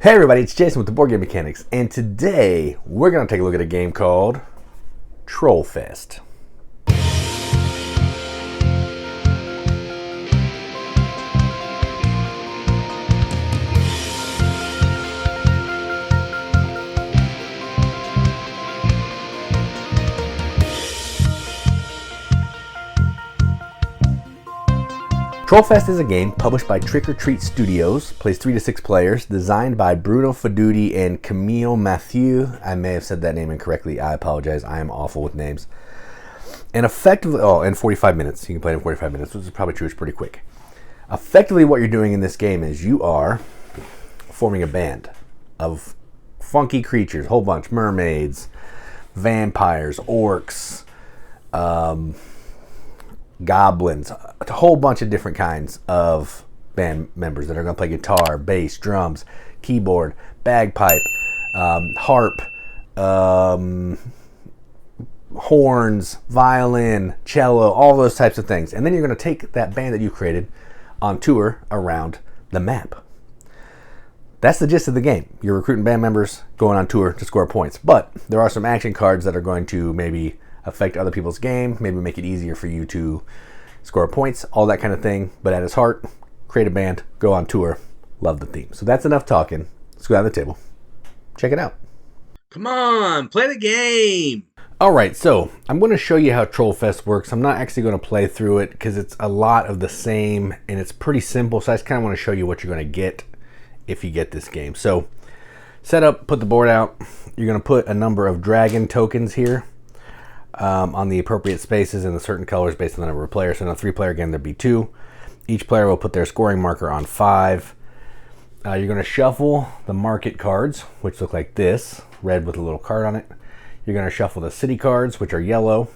Hey everybody, it's Jason with the Board Game Mechanics, and today we're going to take a look at a game called TrollFest. TrollFest is a game published by Trick or Treat Studios, plays 3 to 6 players, designed by Bruno Faduti and Camille Mathieu. I may have said that name incorrectly. I apologize. I am awful with names. And effectively, in 45 minutes. You can play it in 45 minutes, which is probably true. It's pretty quick. Effectively, what you're doing in this game is you are forming a band of funky creatures, a whole bunch, mermaids, vampires, orcs, goblins, a whole bunch of different kinds of band members that are going to play guitar, bass, drums, keyboard, bagpipe, harp, horns, violin, cello, all those types of things. And then you're going to take that band that you created on tour around the map. That's the gist of the game. You're recruiting band members, going on tour to score points. But there are some action cards that are going to maybe affect other people's game, maybe make it easier for you to score points, all that kind of thing. But at its heart, create a band, go on tour, love the theme. So that's enough talking. Let's go down the table. Check it out. Come on, play the game. All right, so I'm going to show you how TrollFest works. I'm not actually going to play through it because it's a lot of the same and it's pretty simple. So I just kind of want to show you what you're going to get if you get this game. So set up, put the board out. You're going to put a number of dragon tokens here. On the appropriate spaces in the certain colors based on the number of players. So in a 3-player game, there'd be 2. Each player will put their scoring marker on 5. You're going to shuffle the market cards, which look like this, red with a little card on it. You're going to shuffle the city cards, which are yellow,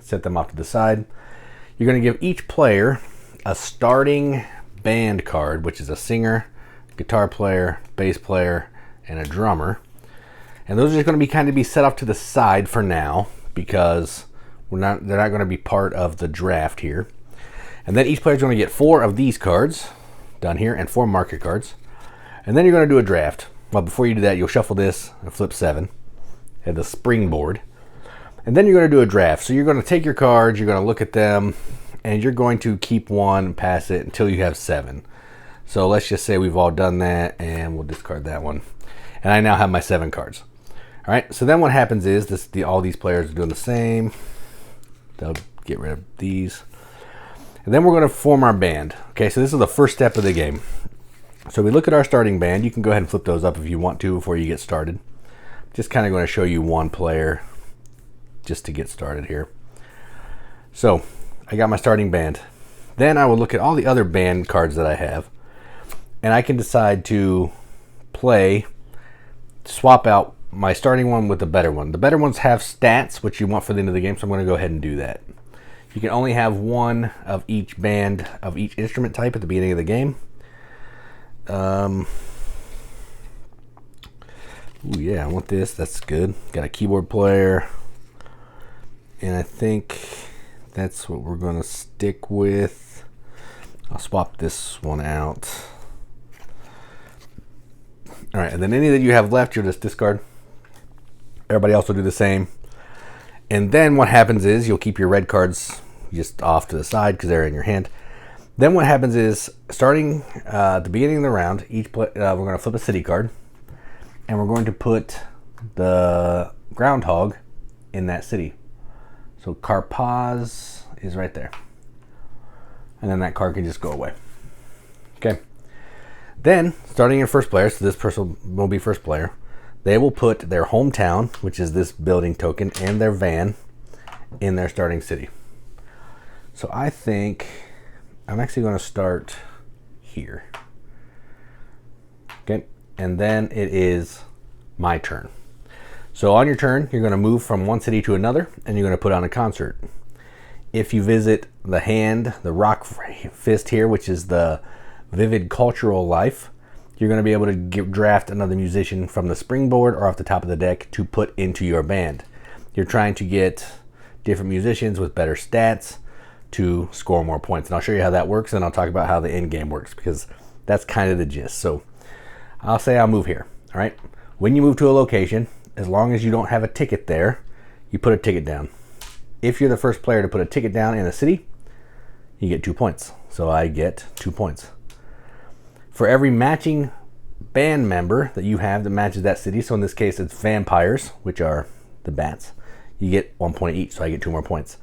set them off to the side. You're going to give each player a starting band card, which is a singer, guitar player, bass player, and a drummer. And those are just going to be set off to the side for now, because they're not going to be part of the draft here. And then each player is going to get 4 of these cards down here and 4 market cards. And then you're going to do a draft. Well, before you do that, you'll shuffle this and flip 7 and the springboard. And then you're going to do a draft. So you're going to take your cards, you're going to look at them, and you're going to keep 1 and pass it until you have 7. So let's just say we've all done that, and we'll discard that one. And I now have my 7 cards. All right, so then what happens is all these players are doing the same. They'll get rid of these. And then we're going to form our band. Okay, so this is the first step of the game. So we look at our starting band. You can go ahead and flip those up if you want to before you get started. Just kind of going to show you one player just to get started here. So I got my starting band. Then I will look at all the other band cards that I have. And I can decide to swap out my starting one with the better one. The better ones have stats, which you want for the end of the game, so I'm going to go ahead and do that. You can only have 1 of each band of each instrument type at the beginning of the game. Ooh, yeah, I want this. That's good. Got a keyboard player. And I think that's what we're going to stick with. I'll swap this one out. All right, and then any that you have left, you'll just discard. Everybody else will do the same. And then what happens is you'll keep your red cards just off to the side because they're in your hand. Then what happens is, starting at the beginning of the round, we're going to flip a city card. And we're going to put the groundhog in that city. So Karpaz is right there. And then that card can just go away. Okay. Then, starting in first player, so this person will be first player, they will put their hometown, which is this building token, and their van in their starting city. So I think I'm actually going to start here. Okay, and then it is my turn. So on your turn, you're going to move from one city to another, and you're going to put on a concert. If you visit the hand, the rock fist here, which is the vivid cultural life, you're going to be able to draft another musician from the springboard or off the top of the deck to put into your band. You're trying to get different musicians with better stats to score more points. And I'll show you how that works, and I'll talk about how the end game works, because that's kind of the gist. So I'll say I'll move here. All right. When you move to a location, as long as you don't have a ticket there, you put a ticket down. If you're the first player to put a ticket down in a city, you get 2 points. So I get 2 points. For every matching band member that you have that matches that city, so in this case it's vampires, which are the bats, you get 1 point each, so I get 2 more points.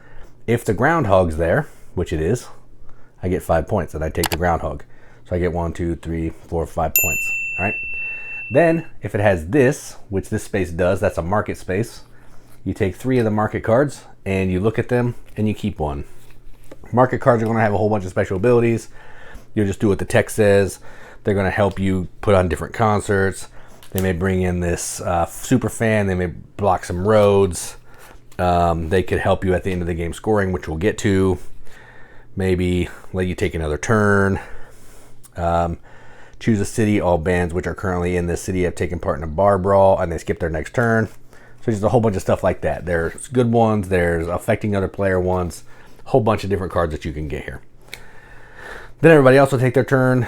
If the groundhog's there, which it is, I get 5 points, and I take the groundhog. So I get 1, 2, 3, 4, 5 points. All right. Then, if it has this, which this space does, that's a market space, you take 3 of the market cards, and you look at them, and you keep 1. Market cards are going to have a whole bunch of special abilities. You'll just do what the text says. They're going to help you put on different concerts. They may bring in this super fan. They may block some roads. They could help you at the end of the game scoring, which we'll get to. Maybe let you take another turn. Choose a city. All bands which are currently in this city have taken part in a bar brawl, and they skip their next turn. So just a whole bunch of stuff like that. There's good ones. There's affecting other player ones. A whole bunch of different cards that you can get here. Then everybody else will take their turn.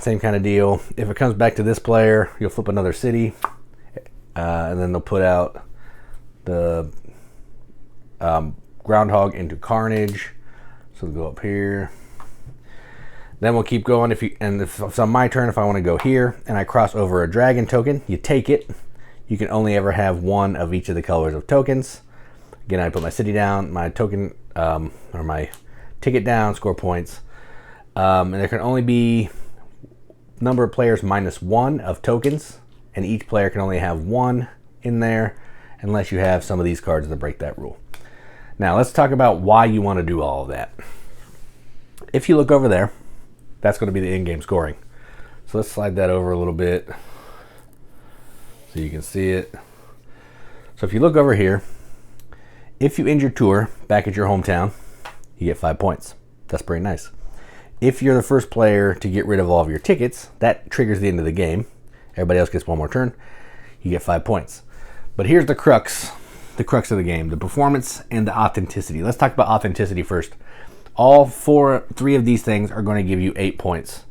Same kind of deal. If it comes back to this player, you'll flip another city, and then they'll put out the groundhog into carnage. So we'll go up here. Then we'll keep going. If it's on my turn, if I want to go here and I cross over a dragon token, you take it. You can only ever have 1 of each of the colors of tokens. Again, I put my city down, my token or my ticket down, score points. And there can only be number of players -1 of tokens, and each player can only have 1 in there unless you have some of these cards that break that rule. Now let's talk about why you want to do all of that. If you look over there, that's going to be the in-game scoring. So let's slide that over a little bit so you can see it. So if you look over here, if you end your tour back at your hometown, you get 5 points. That's pretty nice. If you're the first player to get rid of all of your tickets, that triggers the end of the game. Everybody else gets 1 more turn. You get 5 points. But here's the crux of the game, the performance and the authenticity. Let's talk about authenticity first. All 3 of these things are going to give you 8 points.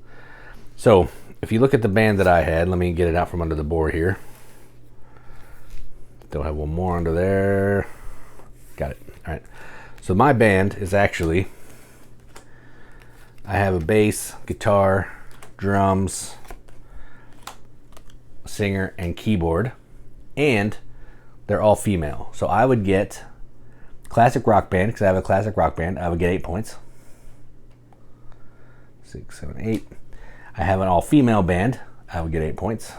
So if you look at the band that I had, let me get it out from under the board here. Still have 1 more under there. Got it. All right. So my band is actually, I have a bass, guitar, drums, singer, and keyboard, and they're all female. So I would get classic rock band, because I have a classic rock band, I would get 8 points. 6, 7, 8. I have an all-female band, I would get 8 points.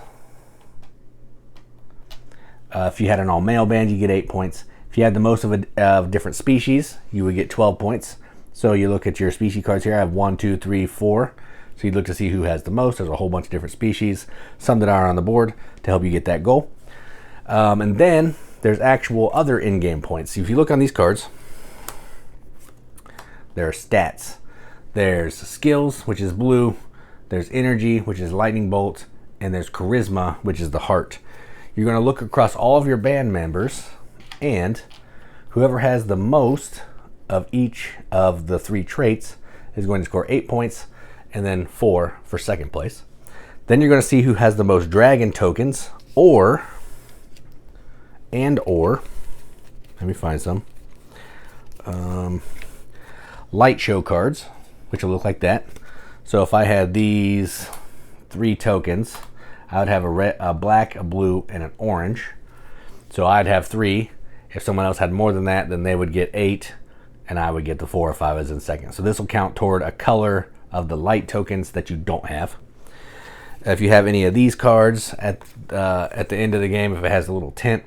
If you had an all-male band, you get 8 points. If you had the most of different species, you would get 12 points. So you look at your species cards here. I have 1, 2, 3, 4. So you look to see who has the most. There's a whole bunch of different species, some that are on the board to help you get that goal. And then there's actual other in-game points. If you look on these cards, there are stats. There's skills, which is blue. There's energy, which is lightning bolt. And there's charisma, which is the heart. You're going to look across all of your band members, and whoever has the most of each of the 3 traits is going to score 8 points, and then 4 for second place. Then you're going to see who has the most dragon tokens, or let me find some, light show cards, which will look like that. So if I had these 3 tokens, I would have a red, a black, a blue, and an orange. So I'd have 3. If someone else had more than that, then they would get 8, and I would get the 4 or 5 as in second. So this will count toward a color of the light tokens that you don't have. If you have any of these cards at the end of the game, if it has a little tint,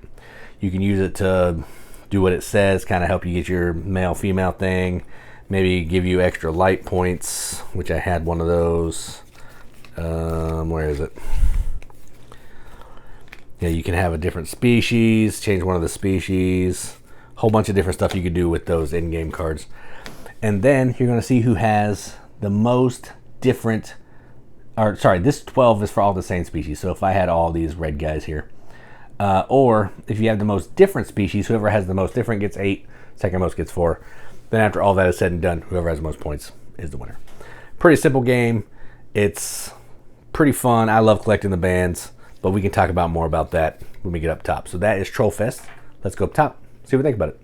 you can use it to do what it says, kind of help you get your male-female thing, maybe give you extra light points, which I had one of those. Where is it? Yeah, you can have a different species, change one of the species, a whole bunch of different stuff you could do with those in-game cards. And then you're going to see who has the most different, or sorry, this 12 is for all the same species. So if I had all these red guys here, or if you have the most different species, whoever has the most different gets 8, second most gets 4. Then after all that is said and done, whoever has the most points is the winner. Pretty simple game. It's pretty fun. I love collecting the bands, but we can talk about more about that when we get up top. So that is TrollFest. Let's go up top, see what we think about it.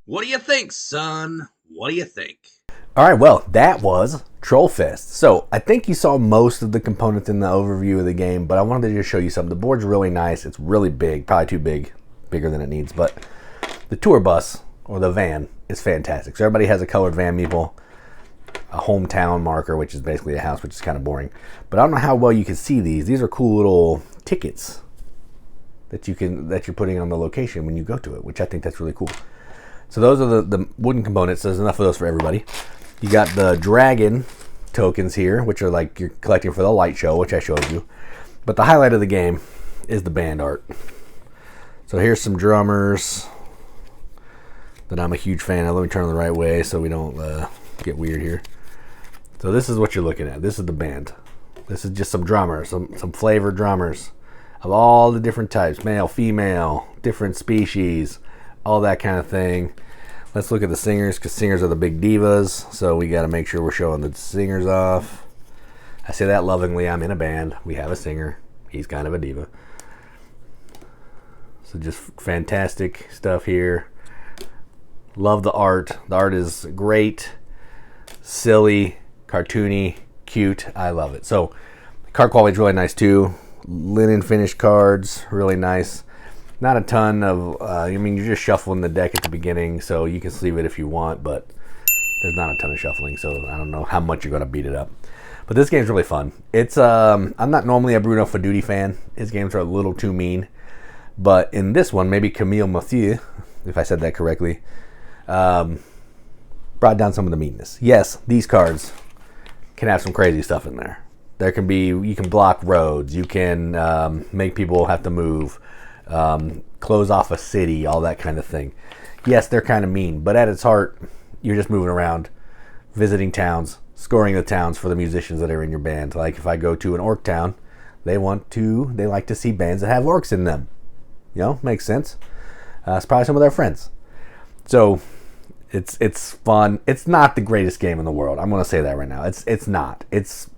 What do you think, son? What do you think? All right, well, that was TrollFest. So I think you saw most of the components in the overview of the game, but I wanted to just show you something. The board's really nice. It's really big, probably too big, bigger than it needs, but the tour bus, or the van, is fantastic. So everybody has a colored van meeple, a hometown marker, which is basically a house, which is kind of boring. But I don't know how well you can see these. These are cool little tickets that you're putting on the location when you go to it, which I think that's really cool. So those are the wooden components. There's enough of those for everybody. You got the dragon tokens here, which are like you're collecting for the light show, which I showed you. But the highlight of the game is the band art. So here's some drummers that I'm a huge fan of. Let me turn the right way so we don't get weird here. So this is what you're looking at. This is the band. This is just some drummers, some flavored drummers of all the different types, male, female, different species, all that kind of thing. Let's look at the singers, because singers are the big divas, so we got to make sure we're showing the singers off. I say that lovingly. I'm in a band. We have a singer. He's kind of a diva. So just fantastic stuff here. Love the art. The art is great, silly, cartoony, cute. I love it. So card quality is really nice too. Linen finished cards, really nice. Not a ton of, I mean, you're just shuffling the deck at the beginning, so you can sleeve it if you want, but there's not a ton of shuffling, so I don't know how much you're going to beat it up. But this game's really fun. It's, I'm not normally a Bruno Faduti fan. His games are a little too mean. But in this one, maybe Camille Mathieu, if I said that correctly, brought down some of the meanness. Yes, these cards can have some crazy stuff in there. There can be, you can block roads, you can make people have to move, close off a city, all that kind of thing. Yes, they're kind of mean, but at its heart, you're just moving around, visiting towns, scoring the towns for the musicians that are in your band. Like if I go to an orc town, they like to see bands that have orcs in them. You know, makes sense. It's probably some of their friends. So it's fun. It's not the greatest game in the world. I'm going to say that right now. It's not. It's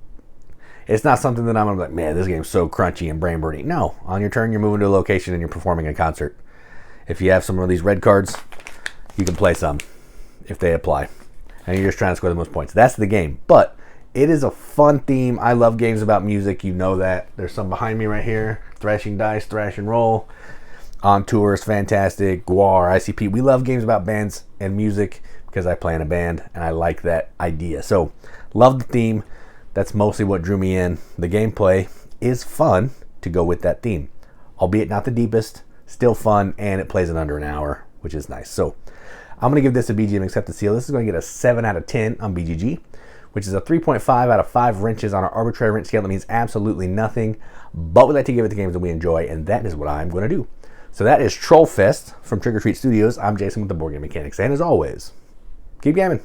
not something that I'm going to be like, man, this game's so crunchy and brain burning. No, on your turn, you're moving to a location and you're performing a concert. If you have some of these red cards, you can play some if they apply. And you're just trying to score the most points. That's the game. But it is a fun theme. I love games about music. You know that. There's some behind me right here. Thrashing Dice, Thrash and Roll. On Tour is fantastic. Guar, ICP. We love games about bands and music because I play in a band and I like that idea. So, love the theme. That's mostly what drew me in. The gameplay is fun to go with that theme. Albeit not the deepest, still fun, and it plays in under an hour, which is nice. So I'm going to give this a BGM Accepted Seal. This is going to get a 7 out of 10 on BGG, which is a 3.5 out of 5 wrenches on our arbitrary wrench scale. That means absolutely nothing, but we like to give it the games that we enjoy, and that is what I'm going to do. So that is TrollFest from Trick or Treat Studios. I'm Jason with the Board Game Mechanics, and as always, keep gaming.